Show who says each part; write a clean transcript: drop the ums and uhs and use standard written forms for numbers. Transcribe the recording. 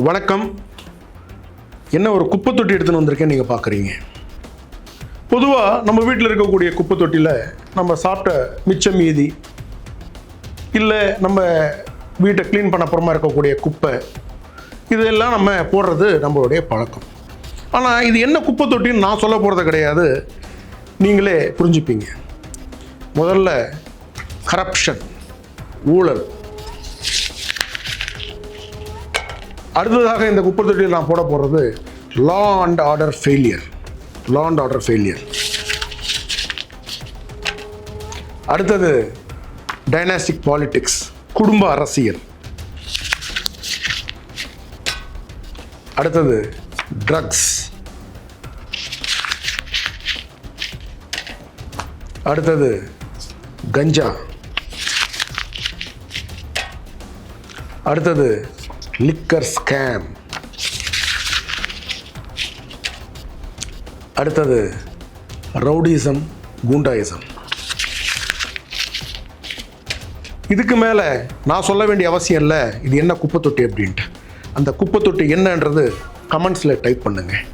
Speaker 1: வணக்கம். என்ன ஒரு குப்பை தொட்டி எடுத்துன்னு வந்திருக்கேன் நீங்கள் பார்க்குறீங்க. பொதுவாக நம்ம வீட்டில் இருக்கக்கூடிய குப்பை தொட்டியில் நம்ம சாப்பிட்ட மிச்சம் மீதி இல்லை நம்ம வீட்டை க்ளீன் பண்ண அப்புறமா இருக்கக்கூடிய குப்பை இதெல்லாம் நம்ம போடுறது நம்மளுடைய பழக்கம். ஆனால் இது என்ன குப்பை தொட்டின்னு நான் சொல்ல போகிறது கிடையாது, நீங்களே புரிஞ்சுப்பீங்க. முதல்ல கரப்ஷன், ஊழல். அடுத்ததாக இந்த குப்பை தொட்டியில் நான் போட போகிறது லா அண்ட் ஆர்டர் ஃபெயிலியர். அடுத்தது டைனாஸ்டிக் பாலிடிக்ஸ், குடும்ப அரசியல். அடுத்தது ட்ரக்ஸ். அடுத்தது கஞ்சா. அடுத்தது லிக்கர் ஸ்கேம். அடுத்தது ரவுடிசம், குண்டாயிசம். இதுக்கு மேலே நான் சொல்ல வேண்டிய அவசியம் இல்லை இது என்ன குப்பை தொட்டி அப்படின்ட்டு. அந்த குப்பை தொட்டி என்னன்றது கமெண்ட்ஸில் டைப் பண்ணுங்கள்.